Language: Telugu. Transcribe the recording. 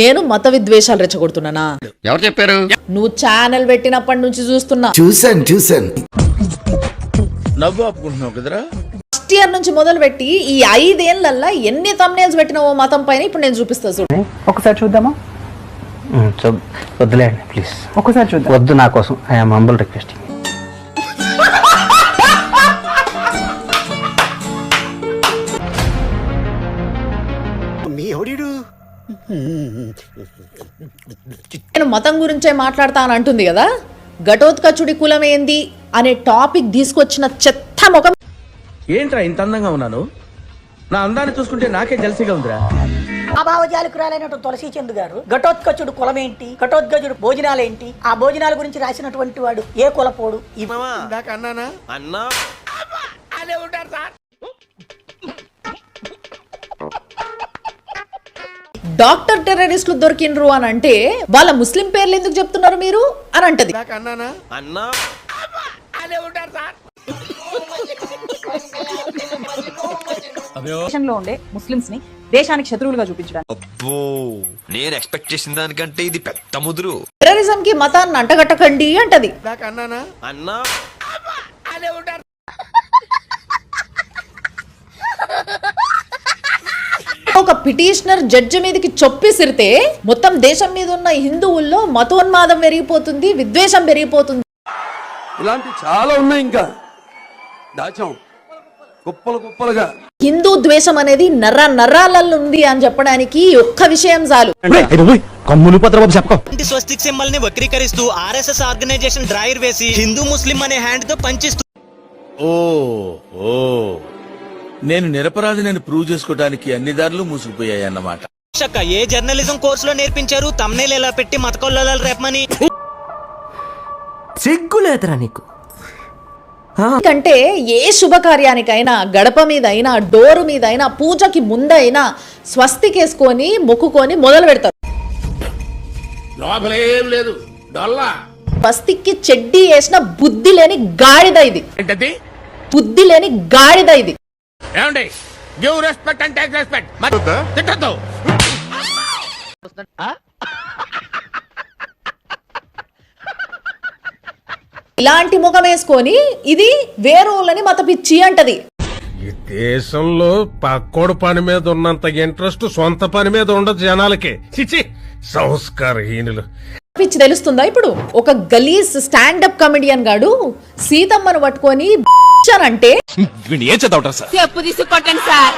నేను మత విద్వేషాలు రెచ్చగొడుతున్నానా? ఎవరు చెప్పారు? నువ్వు ఛానల్ పెట్టినప్పటి నుంచి చూస్తున్నా. చూసాను నవ్వు ఆపుకుంటున్నావు కదరా. ఫస్ట్ ఇయర్ నుంచి మొదలు పెట్టి ఈ 5 ఏళ్లల్లా ఎన్ని thumbnails పెట్టినావో మతం పైన ఇప్పుడు నేను చూపిస్తా చూడు. ఒకసారి చూద్దామా? వద్దులేండి ప్లీజ్, ఒకసారి చూద్దాం. వద్దు, నా కోసం ఐఎమ్ హంబుల్ రిక్వెస్ట్. నేను మతం గురించే మాట్లాడతా అని అంటుంది కదా. ఘటోత్కచుడి కులం ఏంది అనే టాపిక్ తీసుకొచ్చిన చెత్త ముఖం. ఏంట్రా ఇంత అందంగా ఉన్నాను? నా అందాన్ని చూసుకుంటే నాకే జలసిగా ఉందిరా. ఆ భావజాలికురాలైనటువంటి తులసి చంద్ గారు ఘటోత్కచుడు కులం ఏంటి, ఘటోత్కచుడు భోజనాలు ఏంటి, ఆ భోజనాల గురించి రాసినటువంటి వాడు ఏ కులపోడు డాక్టర్ టెర్రరిస్టులు దొరికినరు అని అంటే వాళ్ళ ముస్లిం పేర్లు ఎందుకు చెప్తున్నారు మీరు అని అంటది. దేశంలో ఉండే ముస్లింస్ ని దేశానికి శత్రువులుగా చూపించడానికి. అబ్బో, నేను ఎక్స్పెక్ట్ చేసిన దానికంటే ఇది పెద్ద ముదురు. టెర్రరిజం కి మతాన్ని అంటగట్టకండి అంటది. ఒక పిటిషనర్ జడ్జి మీదకి చొప్పిసిరితే మొత్తం దేశం మీద ఉన్న హిందువుల్లో మతోన్మాదం పెరిగిపోతుంది, విద్వేషం పెరిగిపోతుంది. ఇలాంటి చాలా ఉన్నాయి, ఇంకా దాచాం కుప్పలుగా. హిందూ ద్వేషం అనేది నరాలలో ఉంది అని చెప్పడానికి ఒక్క విషయం చాలు. స్వస్తిక్ సింబల్ ని వక్రీకరిస్తూ ఆర్ఎస్ఎస్ ఆర్గనైజేషన్ డ్రైవర్ వేసి హిందూ ముస్లిం అనే హ్యాండ్ తో పంచిస్తూ. నేను నిరపరాధిని ప్రూవ్ చేసుకోవడానికి అన్ని దారులు మూసుకుపోయాయి అన్నమాట. ఏ జర్నలిజం కోర్సులో నేర్పించారు తమ్నేల్ ఎలా పెట్టి మతకొల్లాలు రేపమని? సిగ్గులేదురా నీకు? ఎందుకంటే ఏ శుభకార్యానికైనా గడప మీద అయినా డోరు మీద అయినా పూజకి ముందైనా స్వస్తికేసుకొని మొక్కుకొని మొదలు పెడతారు. స్వస్తికి చెడ్డీ వేసిన బుద్ధి లేని గాడిద ఇది. బుద్ధి లేని గాడిద ఇది. ఇలాంటి ముఖం వేసుకొని ఇది వేరేళ్ళని మత పిచ్చి అంటది. ఈ దేశంలో పక్కోడు పని మీద ఉన్నంత ఇంట్రెస్ట్ సొంత పని మీద ఉండదు జనాలకి. చిచి, సంస్కారహీనులు. పిచ్చి తెలుస్తుందా ఇప్పుడు? ఒక గలీజ్ స్టాండప్ కమెడియన్ గాడు సీతమ్మను పట్టుకొని అంటే ఏం చదవటం సార్? చెప్పు తీసుకొట్టండి సార్.